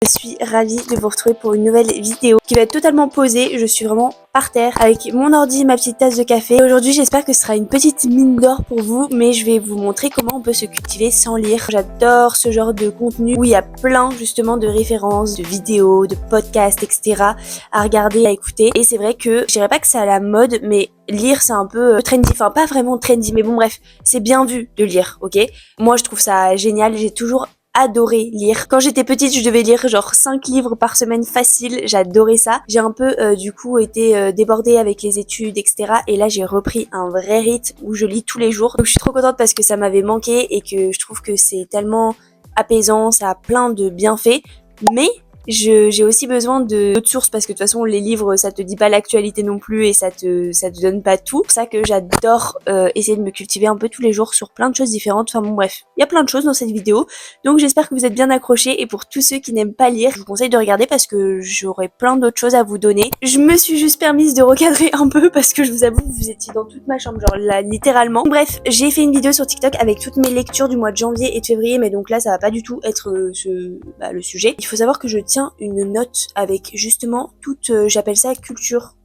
Je suis ravie de vous retrouver pour une nouvelle vidéo qui va être totalement posée. Je suis vraiment par terre avec mon ordi et ma petite tasse de café. Aujourd'hui, j'espère que ce sera une petite mine d'or pour vous, mais je vais vous montrer comment on peut se cultiver sans lire. J'adore ce genre de contenu où il y a plein justement de références, de vidéos, de podcasts, etc. à regarder, à écouter. Et c'est vrai que je dirais pas que c'est à la mode, mais lire c'est un peu trendy, enfin pas vraiment trendy, mais bon bref, c'est bien vu de lire, ok? Moi je trouve ça génial, j'ai toujours adoré lire. Quand j'étais petite, je devais lire genre 5 livres par semaine facile, j'adorais ça. J'ai un peu du coup été débordée avec les études, etc. Et là j'ai repris un vrai rythme où je lis tous les jours. Donc je suis trop contente parce que ça m'avait manqué et que je trouve que c'est tellement apaisant, ça a plein de bienfaits. Mais j'ai aussi besoin d'autres sources parce que de toute façon les livres ça te dit pas l'actualité non plus et ça te donne pas tout. C'est pour ça que j'adore essayer de me cultiver un peu tous les jours sur plein de choses différentes. Enfin bon bref, il y a plein de choses dans cette vidéo. Donc j'espère que vous êtes bien accrochés et pour tous ceux qui n'aiment pas lire, je vous conseille de regarder parce que j'aurai plein d'autres choses à vous donner. Je me suis juste permise de recadrer un peu parce que je vous avoue vous étiez dans toute ma chambre, genre là littéralement. Bref, j'ai fait une vidéo sur TikTok avec toutes mes lectures du mois de janvier et de février, mais donc là ça va pas du tout être le sujet. Il faut savoir que je tiens une note avec justement toute, j'appelle ça culture,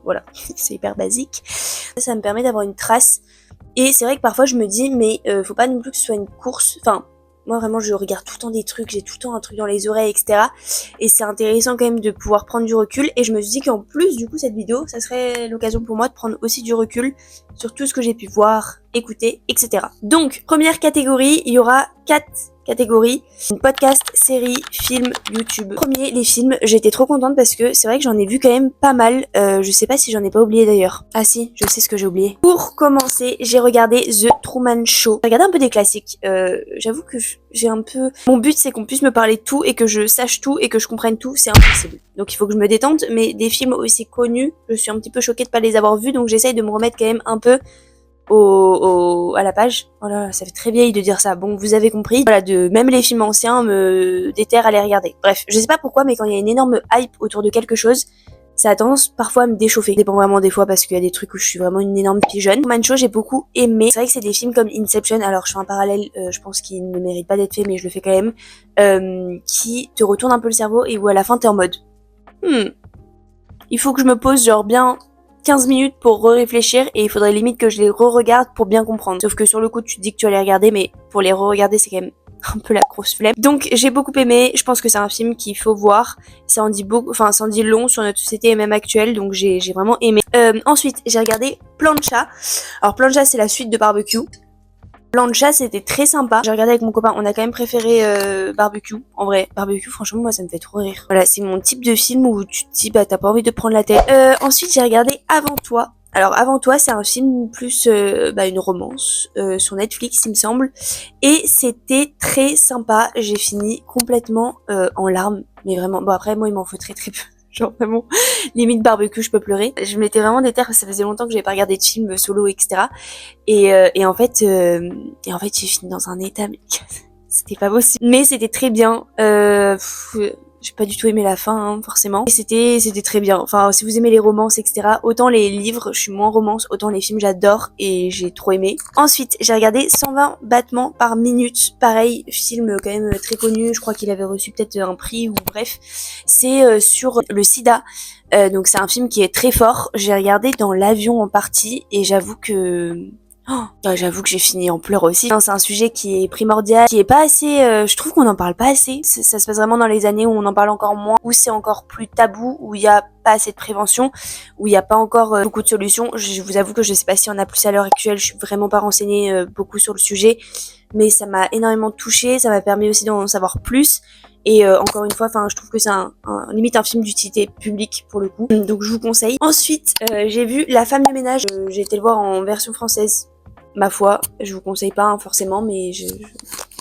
voilà, c'est hyper basique. Ça me permet d'avoir une trace et c'est vrai que parfois je me dis mais faut pas non plus que ce soit une course, enfin moi vraiment je regarde tout le temps des trucs, j'ai tout le temps un truc dans les oreilles, etc. Et c'est intéressant quand même de pouvoir prendre du recul et je me suis dit qu'en plus du coup cette vidéo ça serait l'occasion pour moi de prendre aussi du recul sur tout ce que j'ai pu voir, écouter, etc. Donc première catégorie, il y aura 4 catégories, podcast, série, film, YouTube. Premier, les films, j'étais trop contente parce que c'est vrai que j'en ai vu quand même pas mal. Je sais pas si j'en ai pas oublié d'ailleurs. Ah si, je sais ce que j'ai oublié. Pour commencer, j'ai regardé The Truman Show. J'ai regardé un peu des classiques. J'avoue que j'ai un peu... Mon but c'est qu'on puisse me parler de tout et que je sache tout et que je comprenne tout, c'est impossible. Donc il faut que je me détende, mais des films aussi connus, je suis un petit peu choquée de pas les avoir vus, donc j'essaye de me remettre quand même un peu à la page. Oh là là, ça fait très vieille de dire ça. Bon, vous avez compris. Voilà, même les films anciens me déterrent à les regarder. Bref, je sais pas pourquoi, mais quand il y a une énorme hype autour de quelque chose, ça a tendance parfois à me déchauffer. Ça dépend vraiment des fois parce qu'il y a des trucs où je suis vraiment une énorme pigeonne. Truman Show, j'ai beaucoup aimé. C'est vrai que c'est des films comme Inception. Alors, je fais un parallèle, je pense qu'il ne mérite pas d'être fait, mais je le fais quand même. Qui te retourne un peu le cerveau et où à la fin t'es en mode, il faut que je me pose genre bien 15 minutes pour réfléchir et il faudrait limite que je les re-regarde pour bien comprendre. Sauf que sur le coup tu te dis que tu vas les regarder mais pour les re-regarder c'est quand même un peu la grosse flemme. Donc j'ai beaucoup aimé, je pense que c'est un film qu'il faut voir. Ça en dit beaucoup, enfin ça en dit long sur notre société et même actuelle, donc j'ai vraiment aimé. Ensuite j'ai regardé Plancha. Alors Plancha c'est la suite de Barbecue. Plancha c'était très sympa. J'ai regardé avec mon copain, on a quand même préféré Barbecue. En vrai, Barbecue franchement moi ça me fait trop rire. Voilà, c'est mon type de film où tu te dis bah t'as pas envie de prendre la tête. Ensuite j'ai regardé Avant toi. Alors Avant toi c'est un film plus une romance sur Netflix il me semble. Et c'était très sympa. J'ai fini complètement en larmes. Mais vraiment, bon après moi il m'en faut très très peu. Genre vraiment, limite Barbecue, je peux pleurer. Je m'étais vraiment déterre parce que ça faisait longtemps que j'avais pas regardé de film solo, etc. Et en fait, j'ai fini dans un état, mais c'était pas possible. Mais c'était très bien. J'ai pas du tout aimé la fin, hein, forcément. Et c'était très bien. Enfin, si vous aimez les romances, etc. Autant les livres, je suis moins romance, autant les films, j'adore et j'ai trop aimé. Ensuite, j'ai regardé 120 battements par minute. Pareil, film quand même très connu. Je crois qu'il avait reçu peut-être un prix ou bref. C'est sur le sida. Donc c'est un film qui est très fort. J'ai regardé dans l'avion en partie et j'avoue que j'ai fini en pleurs aussi. C'est un sujet qui est primordial, qui est pas assez, je trouve qu'on en parle pas assez. Ça se passe vraiment dans les années où on en parle encore moins, où c'est encore plus tabou, où il y a pas assez de prévention, où il y a pas encore beaucoup de solutions. Je vous avoue que je sais pas s'il y en a plus à l'heure actuelle, je suis vraiment pas renseignée beaucoup sur le sujet, mais ça m'a énormément touchée, ça m'a permis aussi d'en savoir plus. Et encore une fois, je trouve que c'est limite un film d'utilité publique pour le coup. Donc je vous conseille. Ensuite, j'ai vu La femme de ménage. J'ai été le voir en version française. Ma foi, je vous conseille pas forcément, mais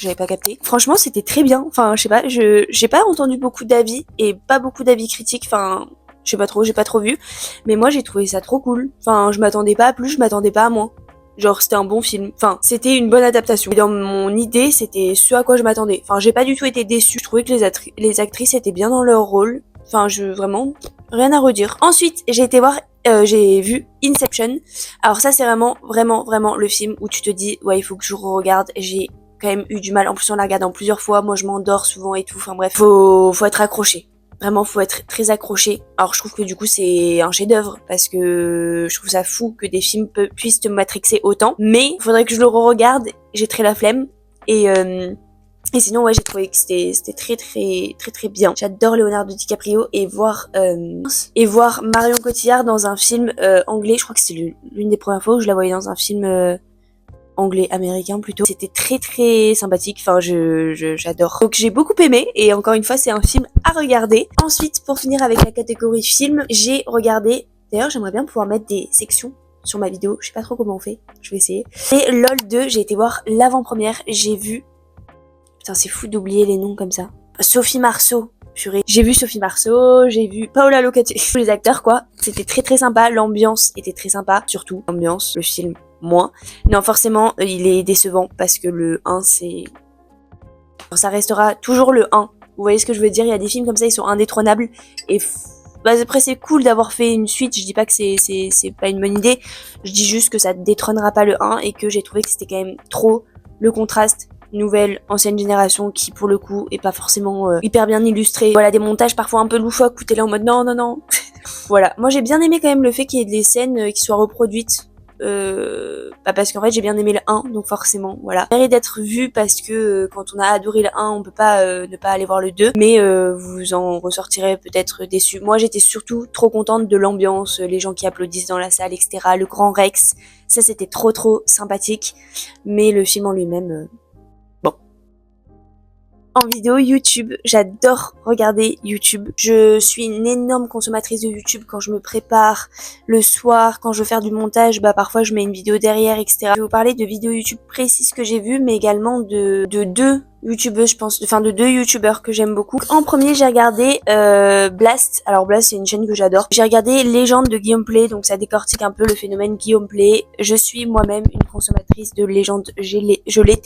j'avais pas capté. Franchement, c'était très bien. Enfin, je sais pas, j'ai pas entendu beaucoup d'avis et pas beaucoup d'avis critiques. Enfin, je sais pas trop, j'ai pas trop vu. Mais moi, j'ai trouvé ça trop cool. Enfin, je m'attendais pas à plus, je m'attendais pas à moins. Genre, c'était un bon film. Enfin, c'était une bonne adaptation. Et dans mon idée, c'était ce à quoi je m'attendais. Enfin, j'ai pas du tout été déçue. Je trouvais que les actrices étaient bien dans leur rôle. Enfin, vraiment, rien à redire. Ensuite, j'ai vu Inception. Alors ça, c'est vraiment le film où tu te dis, ouais, il faut que je regarde. J'ai quand même eu du mal. En plus, on la regarde en plusieurs fois. Moi, je m'endors souvent et tout. Enfin bref, faut être accroché. Vraiment, faut être très accroché. Alors, je trouve que du coup, c'est un chef-d'œuvre parce que je trouve ça fou que des films puissent te matrixer autant. Mais il faudrait que je le re-regarde. J'ai très la flemme. Et sinon, ouais, j'ai trouvé que c'était très bien. J'adore Leonardo DiCaprio et voir Marion Cotillard dans un film anglais. Je crois que c'est l'une des premières fois où je la voyais dans un film anglais, américain plutôt. C'était très sympathique. Enfin, j'adore. Donc j'ai beaucoup aimé et encore une fois, c'est un film à regarder. Ensuite, pour finir avec la catégorie film, j'ai regardé. D'ailleurs, j'aimerais bien pouvoir mettre des sections sur ma vidéo. Je sais pas trop comment on fait. Je vais essayer. Et LOL 2, j'ai été voir l'avant-première. J'ai vu. Putain, c'est fou d'oublier les noms comme ça. Sophie Marceau. Purée. J'ai vu Sophie Marceau, j'ai vu Paola Locatelli. Tous les acteurs, quoi. C'était très sympa. L'ambiance était très sympa. Surtout, l'ambiance, le film, moins. Non, forcément, il est décevant parce que le 1, c'est... Ça restera toujours le 1. Vous voyez ce que je veux dire? Il y a des films comme ça, ils sont indétrônables. Et après, c'est cool d'avoir fait une suite. Je dis pas que c'est pas une bonne idée. Je dis juste que ça détrônera pas le 1 et que j'ai trouvé que c'était quand même trop le contraste nouvelle, ancienne génération qui pour le coup est pas forcément hyper bien illustrée. Voilà, des montages parfois un peu loufoques où t'es là en mode non. Voilà, moi j'ai bien aimé quand même le fait qu'il y ait des scènes qui soient reproduites. Parce qu'en fait j'ai bien aimé le 1, donc forcément voilà. Mérite d'être vu parce que quand on a adoré le 1, on peut pas ne pas aller voir le 2, mais vous en ressortirez peut-être déçus. Moi j'étais surtout trop contente de l'ambiance, les gens qui applaudissent dans la salle, etc. Le grand Rex, ça c'était trop sympathique, mais le film en lui-même... En vidéo YouTube, j'adore regarder YouTube. Je suis une énorme consommatrice de YouTube quand je me prépare le soir, quand je veux faire du montage, parfois je mets une vidéo derrière, etc. Je vais vous parler de vidéos YouTube précises que j'ai vues, mais également de deux youtubeuses, je pense, de deux youtubeurs que j'aime beaucoup. En premier, j'ai regardé Blast. Alors Blast, c'est une chaîne que j'adore. J'ai regardé Légende de Guillaume Play, donc ça décortique un peu le phénomène Guillaume Play. Je suis moi-même une consommatrice de Légende. Je l'ai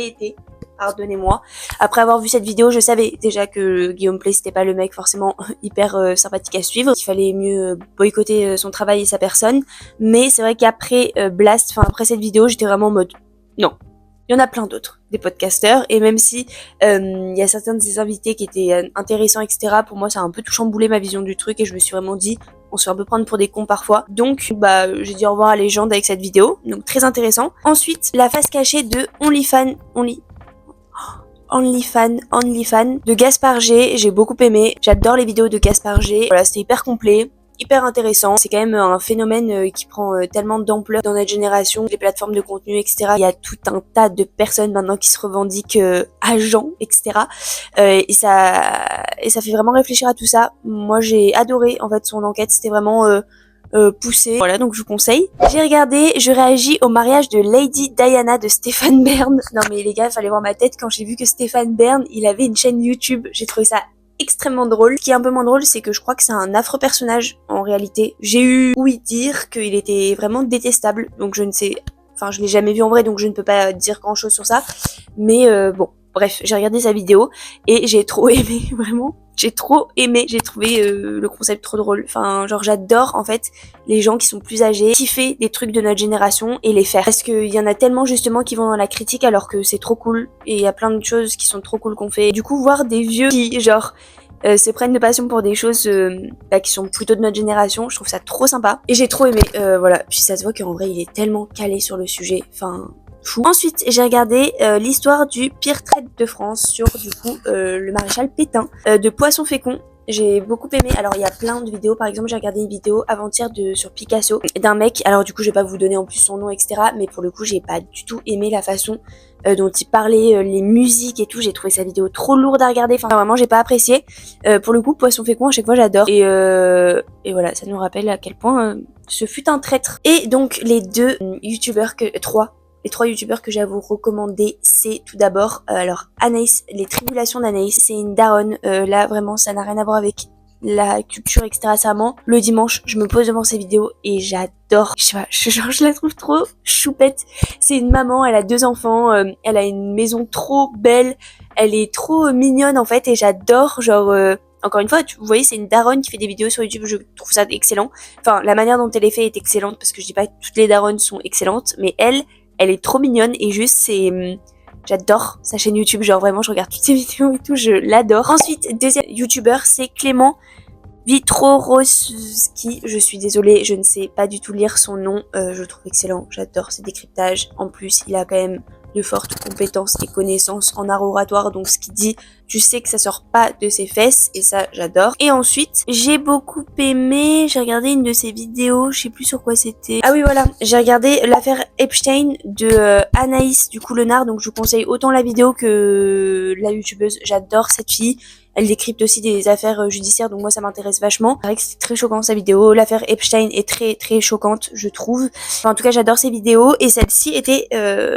été. Pardonnez-moi. Après avoir vu cette vidéo, je savais déjà que Guillaume Play c'était pas le mec forcément hyper sympathique à suivre. Il fallait mieux boycotter son travail et sa personne. Mais c'est vrai qu'après Blast, après cette vidéo, j'étais vraiment en mode non. Il y en a plein d'autres, des podcasteurs, et même si il y a certains de ces invités qui étaient intéressants, etc., pour moi ça a un peu tout chamboulé ma vision du truc et je me suis vraiment dit on se fait un peu prendre pour des cons parfois. Donc j'ai dit au revoir à Légende avec cette vidéo, donc très intéressant. Ensuite, la face cachée de OnlyFans de Gaspard G, j'ai beaucoup aimé. J'adore les vidéos de Gaspard G. Voilà, c'était hyper complet, hyper intéressant. C'est quand même un phénomène qui prend tellement d'ampleur dans notre génération, les plateformes de contenu, etc. Il y a tout un tas de personnes maintenant qui se revendiquent agents, etc. Et ça fait vraiment réfléchir à tout ça. Moi, j'ai adoré en fait son enquête. C'était vraiment poussé. Voilà, donc je vous conseille. Je réagis au mariage de Lady Diana de Stéphane Bern. Non mais les gars, fallait voir ma tête quand j'ai vu que Stéphane Bern, il avait une chaîne YouTube. J'ai trouvé ça extrêmement drôle. Ce qui est un peu moins drôle, c'est que je crois que c'est un affreux personnage en réalité. J'ai eu ouï dire qu'il était vraiment détestable, donc je ne sais... Enfin, je l'ai jamais vu en vrai, donc je ne peux pas dire grand chose sur ça. Mais bon, bref, j'ai regardé sa vidéo et j'ai trop aimé, vraiment. J'ai trop aimé, j'ai trouvé le concept trop drôle. Enfin, genre j'adore en fait les gens qui sont plus âgés, kiffer des trucs de notre génération et les faire. Parce qu'il y en a tellement justement qui vont dans la critique alors que c'est trop cool. Et il y a plein de choses qui sont trop cool qu'on fait. Et du coup, voir des vieux qui genre se prennent de passion pour des choses qui sont plutôt de notre génération, je trouve ça trop sympa. Et j'ai trop aimé, voilà. Puis ça se voit qu'en vrai il est tellement calé sur le sujet. Enfin... fou. Ensuite, j'ai regardé l'histoire du pire traître de France sur du coup le maréchal Pétain de Poisson Fécond. J'ai beaucoup aimé. Alors il y a plein de vidéos. Par exemple, j'ai regardé une vidéo avant-hier sur Picasso d'un mec. Alors du coup, je vais pas vous donner en plus son nom, etc. Mais pour le coup, j'ai pas du tout aimé la façon dont il parlait, les musiques et tout. J'ai trouvé sa vidéo trop lourde à regarder. Enfin, vraiment, j'ai pas apprécié. Pour le coup, Poisson Fécond, à chaque fois, j'adore. Et voilà, ça nous rappelle à quel point ce fut un traître. Et donc les les trois youtubeurs que j'ai à vous recommander, c'est tout d'abord, alors Anaïs, les tribulations d'Anaïs, c'est une daronne, là vraiment ça n'a rien à voir avec la culture, etc. Récemment, le dimanche, je me pose devant ces vidéos et j'adore, je sais pas, je la trouve trop choupette. C'est une maman, elle a 2 enfants, elle a une maison trop belle, elle est trop mignonne en fait et j'adore, genre... Encore une fois, vous voyez, c'est une daronne qui fait des vidéos sur YouTube, je trouve ça excellent. Enfin, la manière dont elle est faite est excellente, parce que je dis pas que toutes les daronnes sont excellentes, mais elle est trop mignonne et juste J'adore sa chaîne YouTube, genre vraiment je regarde toutes ses vidéos et tout, je l'adore. Ensuite, deuxième youtubeur, c'est Clément Vitrorowski, je suis désolée, je ne sais pas du tout lire son nom, je le trouve excellent, j'adore ses décryptages. En plus, il a quand même de fortes compétences et connaissances en art oratoire, donc ce qu'il dit, tu sais que ça sort pas de ses fesses, et ça j'adore. Et ensuite, j'ai beaucoup aimé, j'ai regardé une de ses vidéos, je sais plus sur quoi c'était. Ah oui voilà, j'ai regardé l'affaire Epstein de Anaïs du Coulonard, donc je vous conseille autant la vidéo que la youtubeuse, j'adore cette fille. Elle décrypte aussi des affaires judiciaires, donc moi ça m'intéresse vachement. C'est vrai que c'est très choquant sa vidéo. L'affaire Epstein est très très choquante, je trouve. Enfin, en tout cas, j'adore ses vidéos et celle-ci était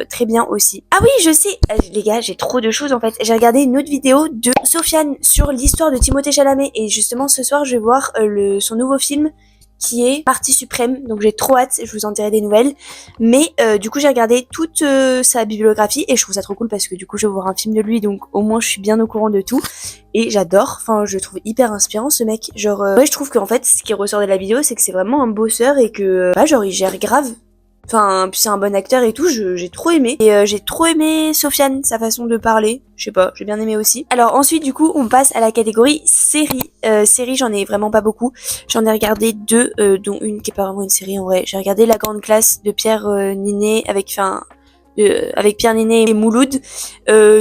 très bien aussi. Ah oui, je sais, les gars, j'ai trop de choses en fait. J'ai regardé une autre vidéo de Sofiane sur l'histoire de Timothée Chalamet et justement ce soir, je vais voir son nouveau film qui est Partie Suprême, donc j'ai trop hâte, je vous en dirai des nouvelles. Mais du coup j'ai regardé toute sa bibliographie et je trouve ça trop cool parce que du coup je vais voir un film de lui, donc au moins je suis bien au courant de tout. Et j'adore, enfin je le trouve hyper inspirant ce mec, genre ouais, je trouve qu'en fait ce qui ressort de la vidéo c'est que c'est vraiment un bosseur et que genre il gère grave. Enfin, puis c'est un bon acteur et tout, j'ai trop aimé. Et j'ai trop aimé Sofiane, sa façon de parler. Je sais pas, j'ai bien aimé aussi. Alors ensuite, du coup, on passe à la catégorie série. Série, j'en ai vraiment pas beaucoup. J'en ai regardé deux, dont une qui est pas vraiment une série en vrai. J'ai regardé La Grande Classe de Pierre Ninet avec Pierre Ninet et Mouloud.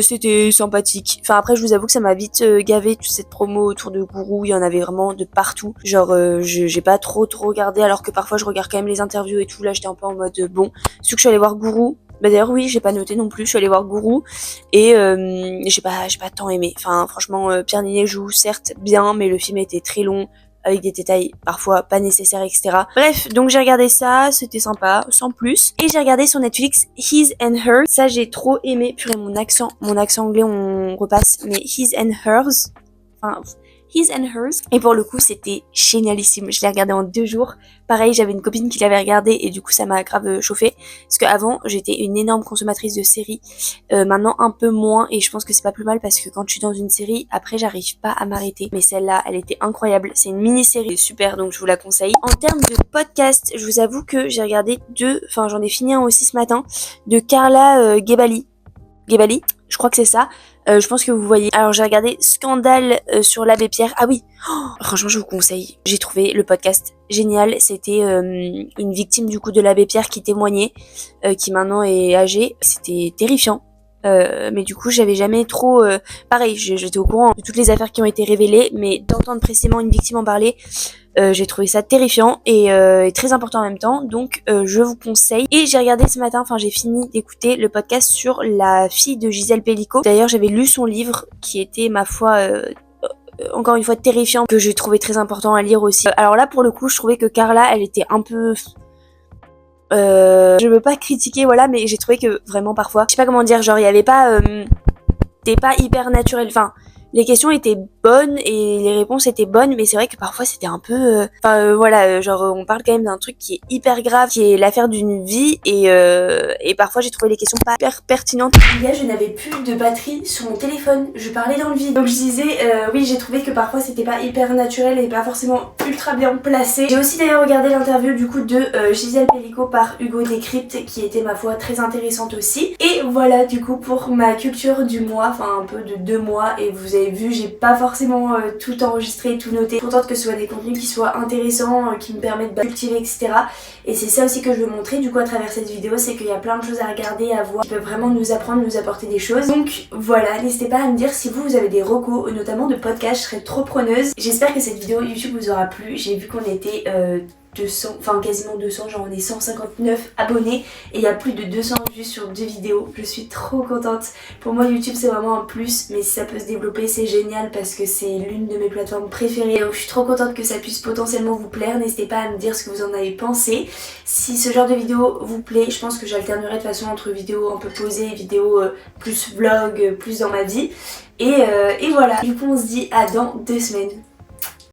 C'était sympathique. Enfin après je vous avoue que ça m'a vite gavé toute cette promo autour de Gourou, il y en avait vraiment de partout. Genre j'ai pas trop regardé alors que parfois je regarde quand même les interviews et tout. Là j'étais un peu en mode bon. Surtout que je suis allée voir Gourou. Bah d'ailleurs oui, j'ai pas noté non plus, je suis allée voir Gourou et j'ai pas tant aimé. Enfin franchement Pierre Ninet joue certes bien mais le film était très long, avec des détails parfois pas nécessaires, etc. Bref, donc j'ai regardé ça, c'était sympa, sans plus. Et j'ai regardé sur Netflix His and Hers. Ça, j'ai trop aimé. Purée, mon accent anglais, on repasse. Mais His and Hers, enfin, His and Hers. Et pour le coup, c'était génialissime. Je l'ai regardé en 2 jours. Pareil, j'avais une copine qui l'avait regardé et du coup, ça m'a grave chauffé. Parce qu'avant, j'étais une énorme consommatrice de séries. Maintenant, un peu moins et je pense que c'est pas plus mal parce que quand je suis dans une série, après, j'arrive pas à m'arrêter. Mais celle-là, elle était incroyable. C'est une mini-série super, donc je vous la conseille. En termes de podcast, je vous avoue que j'ai regardé j'en ai fini un aussi ce matin, de Carla Gebali, je crois que c'est ça. Je pense que vous voyez. Alors j'ai regardé Scandale sur l'abbé Pierre. Ah oui, franchement je vous conseille. J'ai trouvé le podcast génial. C'était une victime du coup de l'abbé Pierre qui témoignait, qui maintenant est âgée. C'était terrifiant. Mais du coup j'avais jamais trop pareil, j'étais au courant de toutes les affaires qui ont été révélées, mais d'entendre précisément une victime en parler, j'ai trouvé ça terrifiant et très important en même temps, donc je vous conseille. Et j'ai regardé ce matin, enfin j'ai fini d'écouter le podcast sur la fille de Gisèle Pellico. D'ailleurs j'avais lu son livre qui était ma foi encore une fois terrifiant, que j'ai trouvé très important à lire aussi. Alors là pour le coup je trouvais que Carla elle était un peu... je veux pas critiquer voilà, mais j'ai trouvé que vraiment parfois, je sais pas comment dire, genre il y avait pas c'était pas hyper naturel, enfin les questions étaient bonnes et les réponses étaient bonnes, mais c'est vrai que parfois c'était un peu voilà, genre on parle quand même d'un truc qui est hyper grave, qui est l'affaire d'une vie et parfois j'ai trouvé les questions pas hyper pertinentes. Là je n'avais plus de batterie sur mon téléphone, je parlais dans le vide, donc je disais oui, j'ai trouvé que parfois c'était pas hyper naturel et pas forcément ultra bien placé. J'ai aussi d'ailleurs regardé l'interview du coup de Gisèle Pellico par Hugo Décrypte qui était ma foi très intéressante aussi. Et voilà du coup pour ma culture du mois, enfin un peu de 2 mois, et vous avez vu j'ai pas forcément tout enregistré, tout noté. Contente que ce soit des contenus qui soient intéressants, qui me permettent de cultiver, etc. Et c'est ça aussi que je veux montrer du coup à travers cette vidéo, c'est qu'il y a plein de choses à regarder, à voir, qui peuvent vraiment nous apprendre, nous apporter des choses. Donc voilà, n'hésitez pas à me dire si vous avez des recos, notamment de podcasts, je serais trop preneuse. J'espère que cette vidéo YouTube vous aura plu. J'ai vu qu'on était 200, enfin quasiment 200, genre on est 159 abonnés et il y a plus de 200 vues sur 2 vidéos. Je suis trop contente. Pour moi YouTube c'est vraiment un plus, mais si ça peut se développer c'est génial parce que c'est l'une de mes plateformes préférées. Donc je suis trop contente que ça puisse potentiellement vous plaire. N'hésitez pas à me dire ce que vous en avez pensé. Si ce genre de vidéo vous plaît, je pense que j'alternerai de toute façon entre vidéos un peu posées et vidéos plus vlog, plus dans ma vie. Et voilà. Du coup on se dit à dans 2 semaines.